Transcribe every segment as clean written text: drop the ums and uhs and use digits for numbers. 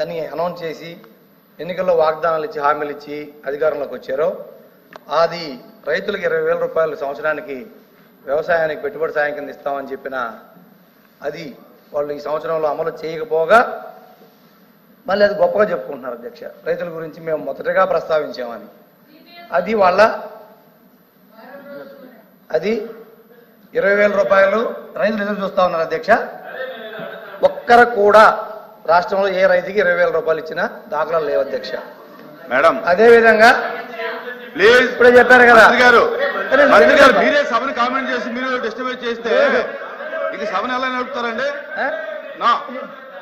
అని అనౌన్స్ చేసి ఎన్నికల్లో వాగ్దానాలు ఇచ్చి హామీలు ఇచ్చి అధికారంలోకి వచ్చారో అది రైతులకు 20,000 రూపాయలు సంవత్సరానికి వ్యవసాయానికి పెట్టుబడి సాయం కింద ఇస్తామని చెప్పిన అది వాళ్ళు ఈ సంవత్సరంలో అమలు చేయకపోగా మళ్ళీ అది గొప్పగా చెప్పుకుంటున్నారు అధ్యక్ష. రైతుల గురించి మేము మొదటగా ప్రస్తావించామని అది 20,000 రూపాయలు రైతులు ఎదురు చూస్తా ఉన్నారు అధ్యక్ష. ఒక్కరు కూడా రాష్ట్రంలో ఏ రైతుకి 20,000 రూపాయలు ఇచ్చినా దాఖలాలు లేవు అధ్యక్ష. మేడం అదే విధంగా ప్లీజ్ ఇప్పుడే చెప్పారు కదా మంత్రి గారు మీరే సభను కామెంట్ చేసి మీరు డిస్టర్బ్ చేస్తే ఇక సభను ఎలా నడుపుతారండి?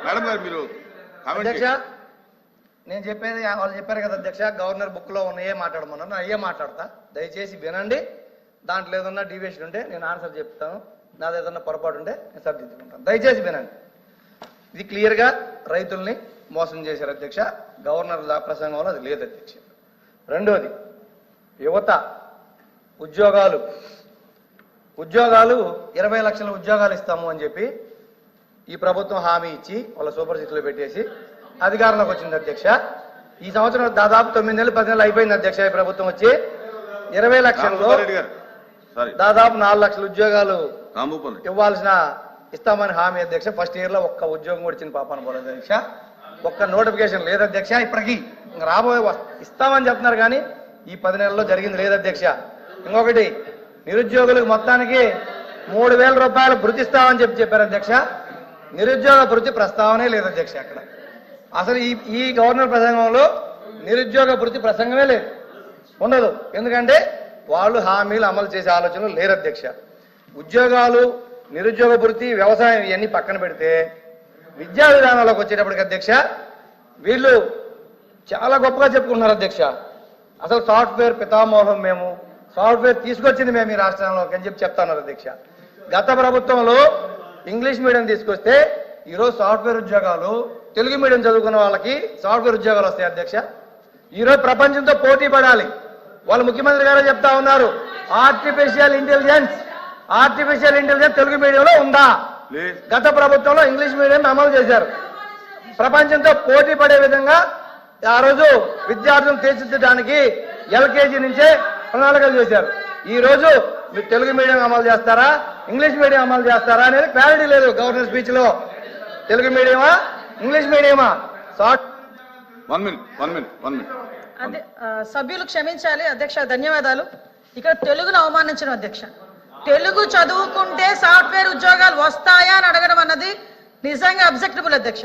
మేడం గారు మీరు అధ్యక్ష నేను చెప్పేది వాళ్ళు చెప్పారు కదా అధ్యక్ష, గవర్నర్ బుక్ లో ఉన్నాయే మాట్లాడమన్నారు, అయ్యే మాట్లాడతా, దయచేసి వినండి. దాంట్లో ఏదన్నా డీవియేషన్ ఉంటే నేను ఆన్సర్ చెప్తాను, నాది ఏదన్నా పొరపాటు ఉంటే నేను సరిదిద్దుకుంటాను, దయచేసి వినండి. ఇది క్లియర్గా రైతుల్ని మోసం చేశారు అధ్యక్ష. గవర్నర్ ప్రసంగంలో అది లేదు అధ్యక్ష. రెండోది యువత ఉద్యోగాలు 20 లక్షల ఉద్యోగాలు ఇస్తాము అని చెప్పి ఈ ప్రభుత్వం హామీ ఇచ్చి వాళ్ళ సూపర్ సిక్స్లో పెట్టేసి అధికారంలోకి వచ్చింది అధ్యక్ష. ఈ సంవత్సరం దాదాపు 9 నెలలు 10 నెలలు అయిపోయింది అధ్యక్ష. ఈ ప్రభుత్వం వచ్చి 20 లక్షల్లో దాదాపు 4 లక్షల ఉద్యోగాలు ఇస్తామని హామీ అధ్యక్ష. ఫస్ట్ ఇయర్ లో ఒక్క ఉద్యోగం కూడా ఇచ్చిన పాపన పోలేదు అధ్యక్ష. ఒక్క నోటిఫికేషన్ లేదు అధ్యక్ష. ఇప్పటికీ రాబోయే ఇస్తామని చెప్తున్నారు కానీ ఈ 10 నెలల్లో జరిగింది లేదు అధ్యక్ష. ఇంకొకటి నిరుద్యోగులకు మొత్తానికి 3,000 రూపాయలు భృతి ఇస్తామని చెప్పారు అధ్యక్ష. నిరుద్యోగ భృతి ప్రస్తావనే లేదు అధ్యక్ష. అక్కడ అసలు ఈ గవర్నర్ ప్రసంగంలో నిరుద్యోగ భృతి ప్రసంగమే లేదు, ఉండదు. ఎందుకంటే వాళ్ళు హామీలు అమలు చేసే ఆలోచనలు లేరు అధ్యక్ష. ఉద్యోగాలు, నిరుద్యోగ భృతి, వ్యవసాయం ఇవన్నీ పక్కన పెడితే విద్యా విధానాలకు వచ్చేటప్పటికి అధ్యక్ష వీళ్ళు చాలా గొప్పగా చెప్పుకుంటున్నారు అధ్యక్ష. అసలు సాఫ్ట్వేర్ పితామోహం మేము, సాఫ్ట్వేర్ తీసుకొచ్చింది మేము ఈ రాష్ట్రంలోకి అని చెప్తున్నారు అధ్యక్ష. గత ప్రభుత్వంలో ఇంగ్లీష్ మీడియం తీసుకొస్తే ఈరోజు సాఫ్ట్వేర్ ఉద్యోగాలు, తెలుగు మీడియం చదువుకున్న వాళ్ళకి సాఫ్ట్వేర్ ఉద్యోగాలు వస్తాయి అధ్యక్ష. ఈరోజు ప్రపంచంతో పోటీ పడాలి. వాళ్ళు ముఖ్యమంత్రి గారు చెప్తా ఉన్నారు ఆర్టిఫిషియల్ ఇంటెలిజెన్స్ తెలుగు మీడియంలో ఉందా? గత ప్రభుత్వంలో ఇంగ్లీష్ మీడియం అమలు చేశారు. ప్రపంచంతో పోటీ పడే విధంగా ఆ రోజు విద్యార్థులను తీర్చిదిద్దడానికి ఎల్కేజీ నుంచే ప్రణాళికలు చేశారు. ఈ రోజు మీరు తెలుగు మీడియం అమలు చేస్తారా, ఇంగ్లీష్ మీడియం అమలు చేస్తారా అనేది క్లారిటీ లేదు గవర్నర్ స్పీచ్ లో. తెలుగు మీడియమా, ఇంగ్లీష్ మీడియమా? సభ్యులు క్షమించాలి అధ్యక్ష, ధన్యవాదాలు. ఇక్కడ తెలుగును అవమానించడం అధ్యక్ష. తెలుగు చదువుకుంటే సాఫ్ట్వేర్ ఉద్యోగాలు వస్తాయా అని అడగడం అన్నది నిజంగా అబ్జెక్టబుల్ అధ్యక్ష.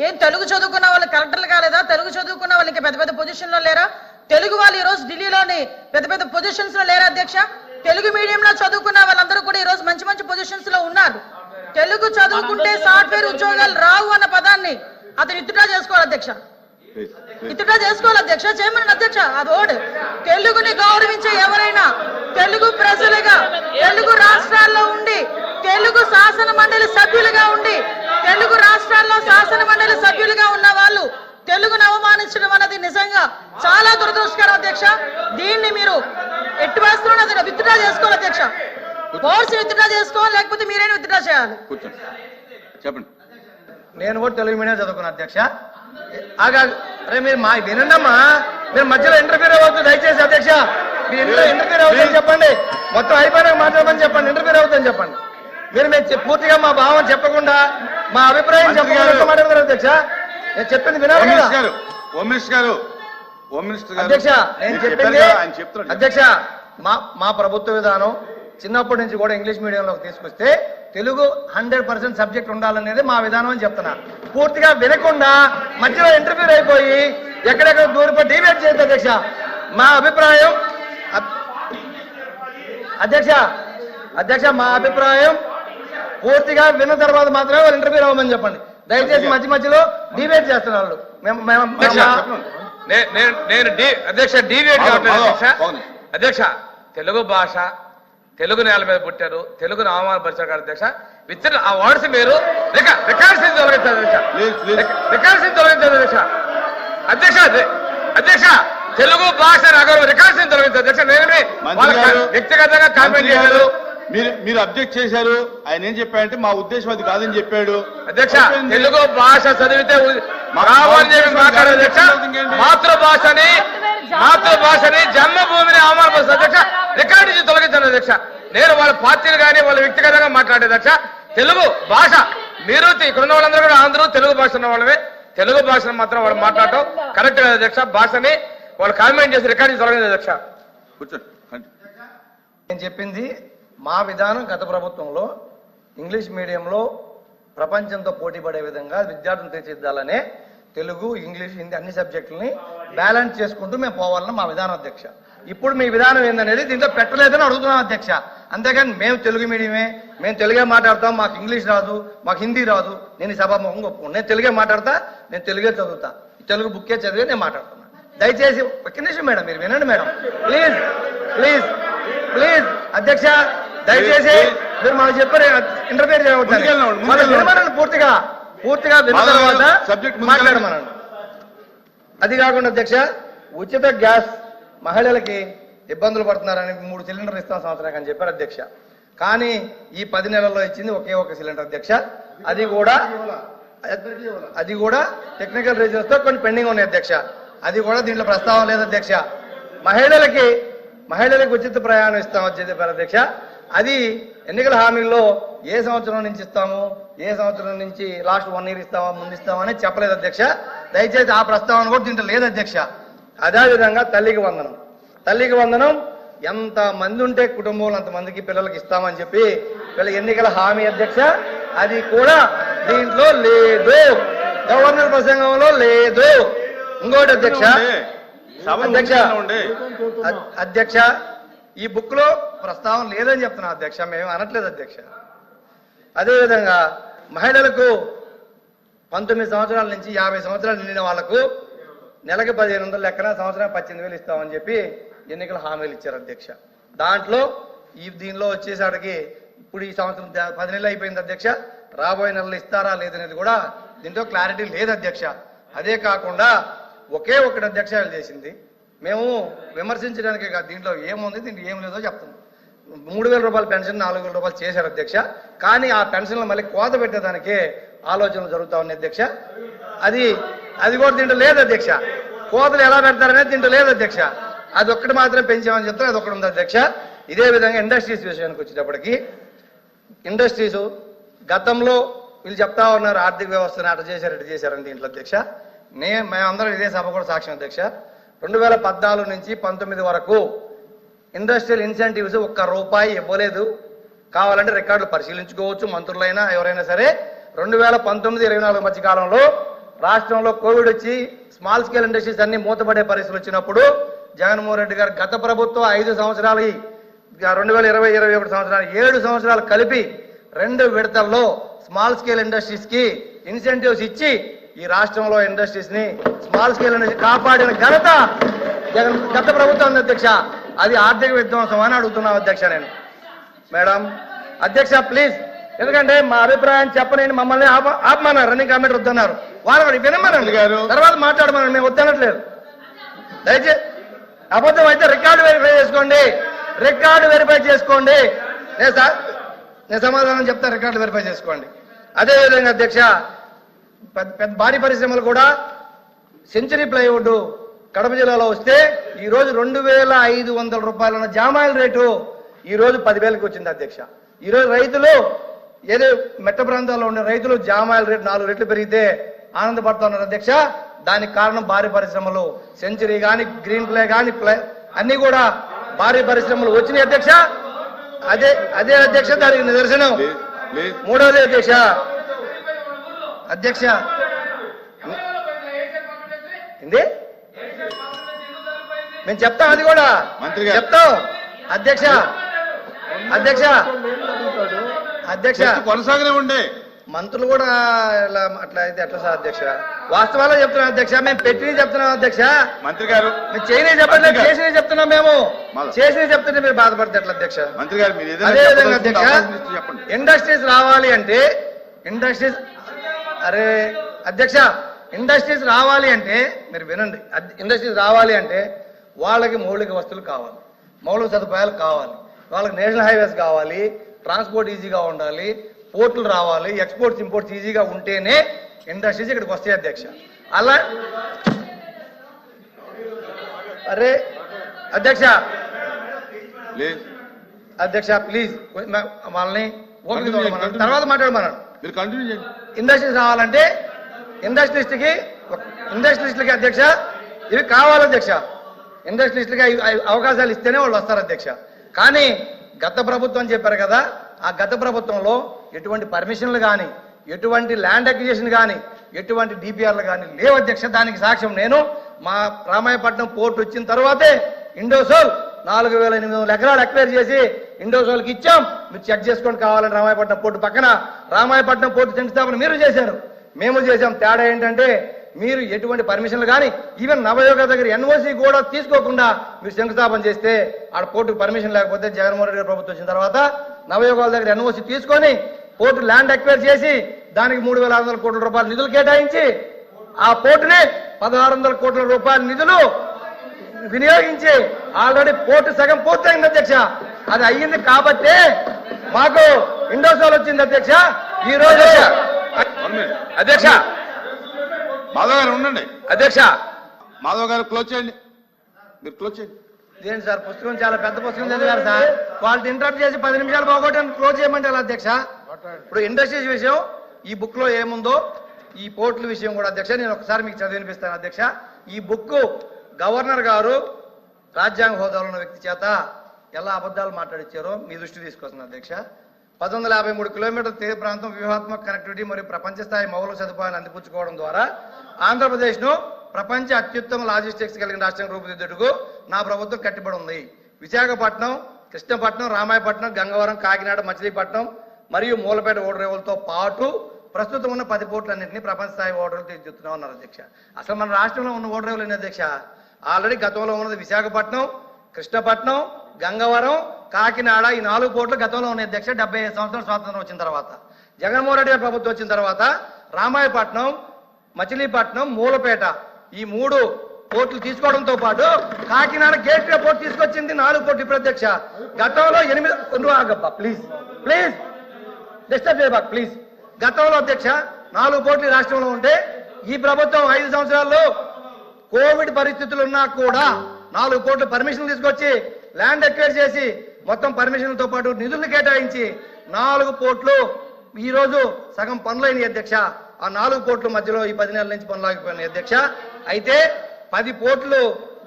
ఏం తెలుగు చదువుకున్న వాళ్ళు కలెక్టర్లు కాలేదా? తెలుగు చదువుకున్న వాళ్ళకి పెద్ద పెద్ద పొజిషన్ లో లేరా? తెలుగు వాళ్ళు ఈ రోజు ఢిల్లీలోని పెద్ద పెద్ద పొజిషన్స్ లో లేరా అధ్యక్ష? తెలుగు మీడియంలో చదువుకున్న వాళ్ళందరూ కూడా ఈ రోజు మంచి మంచి పొజిషన్స్ లో ఉన్నారు. తెలుగు చదువుకుంటే సాఫ్ట్వేర్ ఉద్యోగాలు రావు అన్న పదాన్ని అతను ఇత్తుడా చేసుకోవాలి అధ్యక్ష. ఇతడా చేసుకోవాలి అధ్యక్ష, చేయమని అధ్యక్ష. అది ఓడు తెలుగుని గౌరవించే ఎవరైనా తెలుగు ప్రజలుగా, తెలుగు రాష్ట్రాల్లో ఉండి, తెలుగు శాసన మండలి సభ్యులుగా ఉండి, తెలుగు రాష్ట్రాల్లో శాసన మండలి సభ్యులుగా ఉన్న వాళ్ళు తెలుగును అవమానించడం అన్నది నిజంగా చాలా దురదృష్టకరం అధ్యక్ష. దీన్ని మీరు ఎట్టి వేస్తున్నది విత్డ్రా చేసుకోవాలి అధ్యక్ష. కోర్సు విత్డ్రా చేసుకోవాలి, లేకపోతే మీరైనా విత్డ్రా చేయాలి. చెప్పండి. నేను కూడా తెలుగు మీడియం చదువుకున్నా అధ్యక్ష. అరే మీరు మా వినండమ్మా, మీరు మధ్యలో ఇంటర్ఫీర్ అవ్వద్దు దయచేసి అధ్యక్ష. మీరు ఇంటర్ఫీర్ అవుతుందని చెప్పండి, మొత్తం అయిపోయినాక మాట్లాడమని చెప్పండి, ఇంటర్ఫీర్ అవుతుందని చెప్పండి. మీరు పూర్తిగా మా భావం చెప్పకుండా, మా అభిప్రాయం చెప్పకుండా మాట్లాడతారు అధ్యక్ష. నేను చెప్పింది వినాలి కదా అధ్యక్ష. నేను చెప్పింది అధ్యక్ష, మా ప్రభుత్వ విధానం చిన్నప్పటి నుంచి కూడా ఇంగ్లీష్ మీడియంలోకి తీసుకొస్తే తెలుగు 100% సబ్జెక్ట్ ఉండాలనేది మా విధానం అని చెప్తున్నా. పూర్తిగా వినకుండా మధ్యలో ఇంటర్ఫీర్ అయిపోయి ఎక్కడెక్కడ దూరపడి డిబేట్ చేయొద్దు అధ్యక్ష. మా అభిప్రాయం అధ్యక్ష మా అభిప్రాయం పూర్తిగా విన్న తర్వాత మాత్రమే వాళ్ళు ఇంటర్ఫీర్ అవ్వమని చెప్పండి దయచేసి. మధ్యలో డిబేట్ చేస్తున్నారు. అధ్యక్ష తెలుగు భాష, తెలుగు నేల మీద పుట్టారు, తెలుగును అవమానపరిచారు అధ్యక్ష. విత్ ఆ వర్డ్స్ మీరు రికార్డ్స్ తొలగించారు అధ్యక్ష. అధ్యక్ష తెలుగు భాష రికార్డ్స్ తొలగించారు అధ్యక్ష. నేను వ్యక్తిగతంగా కామెంట్ చేశారు. మీరు అబ్జెక్ట్ చేశారు. ఆయన ఏం చెప్పాడంటే మా ఉద్దేశం అది కాదని చెప్పాడు అధ్యక్ష. తెలుగు భాష చదివితే కావాలని చెప్పి మాట్లాడే అధ్యక్ష. మాతృభాషని జన్మభూమిని అవమానపరుస్తుంది అధ్యక్ష. రికార్డు నుంచి తొలగించాను అధ్యక్ష. నేను వాళ్ళ పార్టీలు కానీ వాళ్ళ వ్యక్తిగతంగా మాట్లాడే అధ్యక్ష. తెలుగు భాష మీరు ఇక్కడ ఉన్న వాళ్ళందరూ కూడా అందరూ తెలుగు భాష ఉన్న వాళ్ళమే. తెలుగు భాషను మాత్రం వాళ్ళు మాట్లాడటం కరెక్ట్ కదా అధ్యక్ష. భాషని వాళ్ళు కామెంట్ చేసి రికార్డు నుంచి తొలగించారు అధ్యక్ష. కూర్చోండి. నేను చెప్పింది మా విధానం గత ప్రభుత్వంలో ఇంగ్లీష్ మీడియంలో ప్రపంచంతో పోటీ పడే విధంగా విద్యార్థులను తీర్చిదిద్దాలనే తెలుగు ఇంగ్లీష్ హిందీ అన్ని సబ్జెక్టులని బ్యాలెన్స్ చేసుకుంటూ మేము పోవాలని మా విధానం అధ్యక్ష. ఇప్పుడు మీ విధానం ఏందనేది దీంట్లో పెట్టలేదని అడుగుతున్నాం అధ్యక్ష. అంతేగాని మేము తెలుగు మీడియమే, మేము తెలుగే మాట్లాడతాం, మాకు ఇంగ్లీష్ రాదు, మాకు హిందీ రాదు, నేను ఈ సభాముఖంగా ఒప్పుకోను. నేను తెలుగే మాట్లాడతా, నేను తెలుగే చదువుతా, తెలుగు బుక్కే చదివే నేను మాట్లాడుతున్నా. దయచేసి ఒక్క నిమిషం మేడం, మీరు వినండి మేడం, ప్లీజ్ ప్లీజ్ ప్లీజ్ అధ్యక్ష. దయచేసి మీరు మాకు చెప్పారు ఇంటర్ఫేర్ చేయవద్దని పూర్తిగా విన్న తర్వాత మాట్లాడమనండి. అది కాకుండా అధ్యక్ష, ఉచిత గ్యాస్ మహిళలకి ఇబ్బందులు పడుతున్నారని 3 సిలిండర్లు ఇస్తాం సంవత్సరానికి అని చెప్పారు అధ్యక్ష. కానీ ఈ 10 నెలల్లో ఇచ్చింది ఒకే ఒక సిలిండర్ అధ్యక్ష. అది కూడా టెక్నికల్ రీజన్స్ తో కొన్ని పెండింగ్ ఉన్నాయి అధ్యక్ష. అది కూడా దీంట్లో ప్రస్తావన లేదు అధ్యక్ష. మహిళలకి ఉచిత ప్రయాణం ఇస్తామని చెప్పారు అధ్యక్ష. అది ఎన్నికల హామీల్లో ఏ సంవత్సరం నుంచి ఇస్తాము, ఏ సంవత్సరం నుంచి లాస్ట్ 1 ఇయర్ ఇస్తామా, ముందు ఇస్తామని చెప్పలేదు అధ్యక్ష. దయచేసి ఆ ప్రస్తావన కూడా దీంట్లో లేదు అధ్యక్ష. అదేవిధంగా తల్లికి వందనం ఎంత మంది ఉంటే కుటుంబంలో అంతమందికి పిల్లలకి ఇస్తామని చెప్పి వీళ్ళ ఎన్నికల హామీ అధ్యక్ష. అది కూడా దీంట్లో లేదు, గవర్నర్ ప్రసంగంలో లేదు. ఇంకోటి అధ్యక్ష ఈ బుక్ లో ప్రస్తావన లేదని చెప్తున్నాం అధ్యక్ష, మేము అనట్లేదు అధ్యక్ష. అదేవిధంగా మహిళలకు 19 సంవత్సరాల నుంచి 50 సంవత్సరాలు నిండిన వాళ్లకు నెలకి 1500 లెక్కన సంవత్సరానికి 18,000 ఇస్తామని చెప్పి ఎన్నికల హామీలు ఇచ్చారు అధ్యక్ష. దాంట్లో దీనిలో వచ్చేసరికి ఇప్పుడు ఈ సంవత్సరం 10 నెలలు అయిపోయింది అధ్యక్ష. రాబోయే నెలలు ఇస్తారా లేదనేది కూడా దీంట్లో క్లారిటీ లేదు అధ్యక్ష. అదే కాకుండా ఒకే ఒకటి అధ్యక్ష చేసింది, మేము విమర్శించడానికే కాదు, దీంట్లో ఏముంది దీంట్లో ఏం లేదో చెప్తున్నాం. 3,000 రూపాయల పెన్షన్ 4,000 రూపాయలు చేశారు అధ్యక్ష. కానీ ఆ పెన్షన్లు మళ్ళీ కోత పెట్టేదానికే ఆలోచనలు జరుగుతా ఉన్నాయి అధ్యక్ష. అది కూడా దీంట్లో లేదు అధ్యక్ష. కోతలు ఎలా పెడతారనేది దీంట్లో లేదు అధ్యక్ష. అది ఒక్కటి మాత్రం పెంచామని చెప్తారు, అది ఒకటి ఉంది అధ్యక్ష. ఇదే విధంగా ఇండస్ట్రీస్ విషయానికి వచ్చేటప్పటికి ఇండస్ట్రీస్ గతంలో వీళ్ళు చెప్తా ఉన్నారు ఆర్థిక వ్యవస్థను అటు చేశారని దీంట్లో అధ్యక్ష. మేమందరం ఇదే సభ కూడా సాక్ష్యం అధ్యక్ష. 2014 నుంచి 19 వరకు ఇండస్ట్రియల్ ఇన్సెంటివ్స్ ₹1 ఇవ్వలేదు. కావాలంటే రికార్డులు పరిశీలించుకోవచ్చు మంత్రులైనా ఎవరైనా సరే. 2019-24 మధ్య కాలంలో రాష్ట్రంలో కోవిడ్ వచ్చి స్మాల్ స్కేల్ ఇండస్ట్రీస్ అన్ని మూతపడే పరిస్థితులు వచ్చినప్పుడు జగన్మోహన్ రెడ్డి గారు గత ప్రభుత్వం 5 సంవత్సరాలు 2020-21 సంవత్సరాలు 7 సంవత్సరాలు కలిపి 2 విడతల్లో స్మాల్ స్కేల్ ఇండస్ట్రీస్ కి ఇన్సెంటివ్స్ ఇచ్చి ఈ రాష్ట్రంలో ఇండస్ట్రీస్ ని స్మాల్ స్కేల్ ఇండస్ట్రీ కాపాడిన ఘనత గత ప్రభుత్వం అధ్యక్ష. అది ఆర్థిక విధ్వంసం అని అడుగుతున్నాం అధ్యక్ష. నేను మేడం అధ్యక్ష ప్లీజ్, ఎందుకంటే మా అభిప్రాయం చెప్పలేని మమ్మల్ని ఆపమన్నారు, రన్నింగ్ కామెంట్ వద్దన్నారు. వాళ్ళు వినమనండి, తర్వాత మాట్లాడమనండి, మేము వద్దనట్లేదు. దయచేసి అబద్ధం అయితే రికార్డు వెరిఫై చేసుకోండి. నేను సమాధానం చెప్తా, రికార్డు వెరిఫై చేసుకోండి. అదేవిధంగా అధ్యక్ష పెద్ద భారీ పరిశ్రమలు కూడా సెంచరీ ప్లైవుడ్ కడప జిల్లాలో వస్తే ఈ రోజు 2,500 రూపాయలు ఉన్న జామాయిల్ రేటు ఈ రోజు 10,000కి వచ్చింది అధ్యక్ష. ఈ రోజు రైతులు ఏదో మెట్ట ప్రాంతాల్లో ఉండే రైతులు జామాయిల్ రేటు 4 రెట్లు పెరిగితే ఆనందపడుతున్నారు అధ్యక్ష. దానికి కారణం భారీ పరిశ్రమలు, సెంచరీ కానీ గ్రీన్ ప్లే కానీ అన్ని కూడా భారీ పరిశ్రమలు వచ్చినాయి అధ్యక్ష. అదే అధ్యక్ష దానికి నిదర్శనం. మూడవది అధ్యక్ష ఏంది మేము చెప్తాం, అది కూడా చెప్తాం అధ్యక్ష కొనసాగనే ఉండే మంత్రులు కూడా ఇలా అట్లా అయితే ఎట్లా సార్ అధ్యక్ష? వాస్తవాలు చెప్తున్నాం అధ్యక్ష, మేము పెట్టినవి చెప్తున్నాం అధ్యక్ష. మంత్రి గారు మేము చేయనే చెప్పట్లేదు, చేసినవి చెప్తున్నాం. మేము చేసినవి చెప్తుంటే మీరు బాధపడితే ఎట్లా అధ్యక్ష? మంత్రి గారు అదేవిధంగా అధ్యక్ష ఇండస్ట్రీస్ రావాలి అంటే ఇండస్ట్రీస్ రావాలి అంటే మీరు వినండి, ఇండస్ట్రీస్ రావాలి అంటే వాళ్ళకి మౌలిక వస్తువులు కావాలి, మౌలిక సదుపాయాలు కావాలి, వాళ్ళకి నేషనల్ హైవేస్ కావాలి, ట్రాన్స్పోర్ట్ ఈజీగా ఉండాలి, పోర్టులు రావాలి, ఎక్స్పోర్ట్స్ ఇంపోర్ట్స్ ఈజీగా ఉంటేనే ఇండస్ట్రీస్ ఇక్కడికి వస్తాయి అధ్యక్ష. అలా అరే అధ్యక్ష లేదు అధ్యక్ష ప్లీజ్ వాళ్ళని ఓపిక తోడమన్నాడు. తర్వాత మాట్లాడమన్నాడు. మీరు కంటిన్యూ చేయండి. ఇండస్ట్రీస్ రావాలంటే ఇండస్ట్రియలిస్టులకి అధ్యక్ష ఇవి కావాలి అధ్యక్ష. ఇండస్ట్రియలిస్టులకి అవకాశాలు ఇస్తేనే వాళ్ళు వస్తారు అధ్యక్ష. కానీ గత ప్రభుత్వం చెప్పారు కదా, ఆ గత ప్రభుత్వంలో ఎటువంటి పర్మిషన్లు కానీ, ఎటువంటి ల్యాండ్ అక్విజిషన్ కానీ, ఎటువంటి డిపిఆర్లు కానీ లేవు అధ్యక్ష. దానికి సాక్ష్యం నేను మా రామాయపట్నం పోర్టు వచ్చిన తర్వాతే ఇండోసోల్ 4,800 ఎకరాలు అక్వైర్ చేసి ఇండోసోల్కి ఇచ్చాం. మీరు చెక్ చేసుకొని కావాలని రామాయపట్నం పోర్టు పక్కన రామాయపట్నం పోర్టు శంకుస్థాపన మీరు చేశారు, మేము చేశాం. తేడా ఏంటంటే మీరు ఎటువంటి పర్మిషన్లు కానీ ఈవెన్ నవయోగ దగ్గర ఎన్ఓసి కూడా తీసుకోకుండా మీరు శంకుస్థాపన చేస్తే ఆడ పోర్టుకు పర్మిషన్ లేకపోతే జగన్మోహన్ రెడ్డి గారి ప్రభుత్వం వచ్చిన తర్వాత నవయోగాల దగ్గర ఎన్ఓసి తీసుకొని పోర్టు ల్యాండ్ అక్వైర్ చేసి దానికి 3,600 కోట్ల రూపాయల నిధులు కేటాయించి ఆ పోర్టుని 1,600 కోట్ల రూపాయల నిధులు వినియోగించి ఆల్రెడీ పోర్టు సగం పూర్తయింది అధ్యక్ష. అది అయ్యింది కాబట్టే మాకు ఇండోసోల్ వచ్చింది అధ్యక్ష. ఈ రోజు అధ్యక్ష మాధవ్ గారు ఉండండి. అధ్యక్ష మాధవ్ గారు క్లోజ్ చేయండి. మీరు క్లోజ్ చేయండి. ఇదేంటి సార్, పుస్తకం చాలా పెద్ద పుస్తకం చదివారు సార్. వాళ్ళు ఇంటరప్ట్ చేసి 10 నిమిషాలు బాగోటి క్లోజ్ చేయమంటే అధ్యక్ష. ఇప్పుడు ఇండస్ట్రీస్ విషయం ఈ బుక్ లో ఏముందో, ఈ పోర్టుల విషయం కూడా అధ్యక్ష నేను ఒకసారి మీకు చదివినిపిస్తాను అధ్యక్ష. ఈ బుక్ గవర్నర్ గారు రాజ్యాంగ హోదాలో ఉన్న వ్యక్తి చేత ఎలా అబద్ధాలు మాట్లాడించారో మీ దృష్టి తీసుకొస్తుంది అధ్యక్ష. 1153 కిలోమీటర్ల తీర ప్రాంతం వ్యూహాత్మక కనెక్టివిటీ మరియు ప్రపంచ స్థాయి మౌలిక సదుపాయాలు అందిపుచ్చుకోవడం ద్వారా ఆంధ్రప్రదేశ్ను ప్రపంచ అత్యుత్తమ లాజిస్టిక్స్ కలిగిన రాష్ట్రంగా రూపుదిద్దుటకు నా ప్రభుత్వం కట్టుబడి ఉంది. విశాఖపట్నం, కృష్ణపట్నం, రామాయపట్నం, గంగవరం, కాకినాడ, మచిలీపట్నం మరియు మూలపేట ఓడరేవులతో పాటు ప్రస్తుతం ఉన్న 10 పోర్టులన్నింటినీ ప్రపంచ స్థాయి ఓడరేవులు తీర్చిదిద్దుతున్నాం అన్నారు అధ్యక్ష. అసలు మన రాష్ట్రంలో ఉన్న ఓడరేవులు ఏంటి అధ్యక్ష? ఆల్రెడీ గతంలో ఉన్నది విశాఖపట్నం, కృష్ణపట్నం, గంగవరం, కాకినాడ, ఈ 4 పోర్టులు గతంలో ఉన్నాయి అధ్యక్ష. 75 సంవత్సరాల స్వాతంత్రం వచ్చిన తర్వాత జగన్మోహన్ రెడ్డి గారి ప్రభుత్వం వచ్చిన తర్వాత రామాయపట్నం, మచిలీపట్నం, మూలపేట ఈ 3 పోర్టులు తీసుకోవడంతో పాటు కాకినాడ గేట్వే పోర్టు తీసుకొచ్చింది 4 పోర్టు ఇప్పుడు అధ్యక్ష. గతంలో 8 ప్లీజ్ ప్లీజ్ డిస్టర్బ్ చేయబాక్ ప్లీజ్. గతంలో అధ్యక్ష 4 పోర్టులు రాష్ట్రంలో ఉంటే ఈ ప్రభుత్వం 5 సంవత్సరాల్లో కోవిడ్ పరిస్థితులు ఉన్నా కూడా 4 పోర్టులు పర్మిషన్ తీసుకొచ్చి ల్యాండ్ ఎక్వైర్ చేసి మొత్తం పర్మిషన్లతో పాటు నిధులు కేటాయించి 4 పోర్టులు ఈ రోజు సగం పనులైన అధ్యక్ష. ఆ 4 పోర్టుల మధ్యలో ఈ 10 నెలల నుంచి పనులు ఆగిపోయినాయి అధ్యక్ష. అయితే 10 పోర్టులు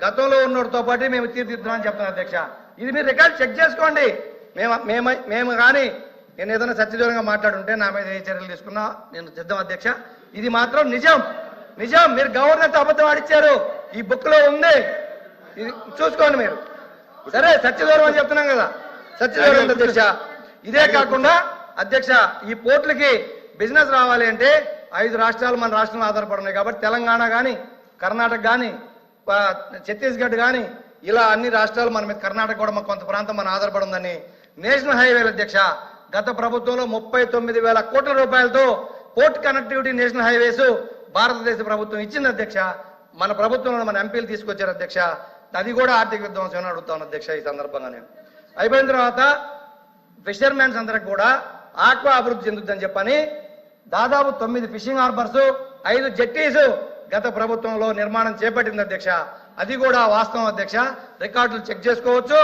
గతంలో ఉన్నోడితో పాటు మేము తీర్చిదిద్దామని చెప్తున్నాం అధ్యక్ష. ఇది మీరు రికార్డ్ చెక్ చేసుకోండి. మేము కానీ నేను ఏదైనా సత్యదూరంగా మాట్లాడుంటే నా మీద ఏ చర్యలు తీసుకున్నా నేను సిద్ధం అధ్యక్ష. ఇది మాత్రం నిజం. మీరు గవర్నర్తో అబద్ధం ఆడిచ్చారు, ఈ బుక్ లో ఉంది, ఇది చూసుకోండి మీరు. సరే సత్యదూరం అని చెప్తున్నాం కదా, సత్యదూరం అధ్యక్ష. ఇదే కాకుండా అధ్యక్ష ఈ పోర్టులకి బిజినెస్ రావాలి అంటే 5 రాష్ట్రాలు మన రాష్ట్రంలో ఆధారపడున్నాయి కాబట్టి తెలంగాణ కానీ, కర్ణాటక కానీ, ఛత్తీస్గఢ్ కానీ ఇలా అన్ని రాష్ట్రాలు మన మీద, కర్ణాటక కూడా కొంత ప్రాంతం మన ఆధారపడి ఉందని నేషనల్ హైవేల అధ్యక్ష గత ప్రభుత్వంలో 39,000 కోట్ల రూపాయలతో పోర్ట్ కనెక్టివిటీ నేషనల్ హైవేస్ భారతదేశ ప్రభుత్వం ఇచ్చింది అధ్యక్ష. మన ప్రభుత్వంలో మన ఎంపీలు తీసుకొచ్చారు అధ్యక్ష. అది కూడా ఆర్థిక విధ్వంసం అని అడుగుతాను అధ్యక్ష. ఈ సందర్భంగా నేను అయిపోయిన తర్వాత ఫిషర్మెన్స్ అందరికి కూడా ఆక్వా అభివృద్ధి చెందుతుందని చెప్పని దాదాపు 9 ఫిషింగ్ హార్బర్స్, 5 జెట్టీస్ గత ప్రభుత్వంలో నిర్మాణం చేపట్టింది అధ్యక్ష. అది కూడా వాస్తవం అధ్యక్ష. రికార్డులు చెక్ చేసుకోవచ్చు.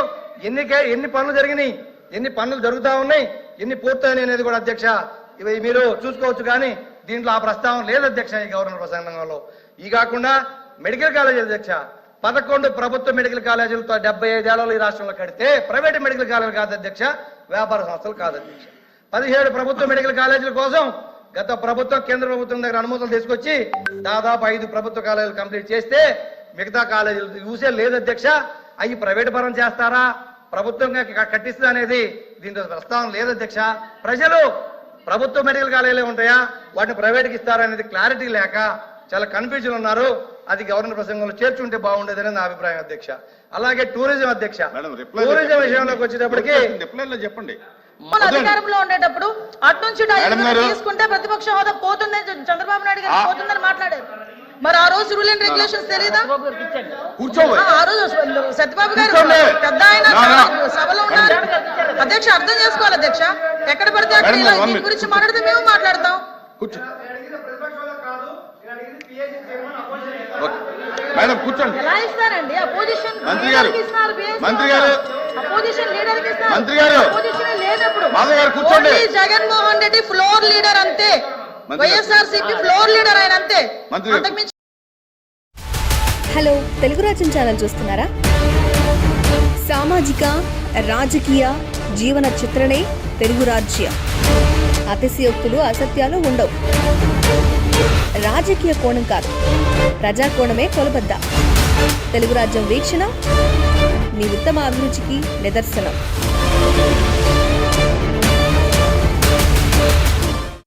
ఎన్ని పనులు జరిగినాయి, ఎన్ని పనులు జరుగుతూ ఉన్నాయి, ఎన్ని పూర్తయినాయి అనేది కూడా అధ్యక్ష ఇవి మీరు చూసుకోవచ్చు. కానీ దీంట్లో ఆ ప్రస్తావన లేదు అధ్యక్ష ఈ గవర్నర్ ప్రసంగంలో. ఈ కాకుండా మెడికల్ కాలేజ్ అధ్యక్ష 11 ప్రభుత్వ మెడికల్ కాలేజీలతో 75 ఏళ్లలో ఈ రాష్ట్రంలో కడితే ప్రైవేట్ మెడికల్ కాలేజీలు కాదు అధ్యక్ష, వ్యాపార సంస్థలు కాదు అధ్యక్ష. 17 ప్రభుత్వ మెడికల్ కాలేజీల కోసం గత ప్రభుత్వం కేంద్ర ప్రభుత్వం దగ్గర అనుమతులు తీసుకొచ్చి దాదాపు 5 ప్రభుత్వ కాలేజీలు కంప్లీట్ చేస్తే మిగతా కాలేజీలు యూసే లేదు అధ్యక్ష. అవి ప్రైవేట్ పరం చేస్తారా, ప్రభుత్వంగా కట్టిస్తా అనేది దీంట్లో ప్రస్తావన లేదు అధ్యక్ష. ప్రజలు ప్రభుత్వ మెడికల్ కాలేజీలే ఉంటాయా, వాటిని ప్రైవేట్కి ఇస్తారా అనేది క్లారిటీ లేక చాలా కన్ఫ్యూజన్ ఉన్నారు. అది గవర్నర్ ప్రసంగంలో చేర్చుంటే బాగుండేదని నా అభిప్రాయం అధ్యక్ష. అలాగే టూరిజం అధ్యక్ష, టూరిజం విషయంలోకి వచ్చేటప్పటికి చెప్పండి. మన అధికారంలో ఉండేటప్పుడు అటు నుంచి తీసుకుంటే ప్రతిపక్ష హోదా పోతుందని చంద్రబాబు నాయుడు గారు పోతుందని మాట్లాడారు. మరి ఆ రోజు రూల్ అండ్ రెగ్యులేషన్స్ తెలీదా? ఆ రోజు సత్యబాబు గారు పెద్ద ఆయన సభలో ఉన్నారు అధ్యక్ష. అర్థం చేసుకోవాలి అధ్యక్ష. ఎక్కడ పడితే అక్కడ దీని గురించి మాట్లాడితే మేము మాట్లాడతాం. మేడం కూర్చోండి. ఎలా ఇస్తారండి అపోజిషన్ మంత్రి గారు, ఇస్తారు, మంత్రి గారు, అపోజిషన్ లీడర్ కి ఇస్తారు, మంత్రి గారు, అపోజిషన్ లేనప్పుడు మాధవ్ గారు కూర్చోండి. Only Jaganmohan Reddy floor leader అంతే, మంత్రి గారు. వైఎస్ఆర్సీపీ ఫ్లోర్ లీడర్ ఆయన అంతే. మంత్రి గారు. అంతకుమించి హలో తెలుగు రాజ్యం ఛానల్ చూస్తున్నారా? సామాజిక రాజకీయ జీవన చిత్రణే తెలుగు రాజ్యం. అతిశయోక్తులు అసత్యాలు ఉండవు. రాజకీయ కోణం కాదు, ప్రజా కోణమే కొలబద్ద. తెలుగు రాజ్యం వీక్షణ మీ ఉత్తమ అభిరుచికి నిదర్శనం.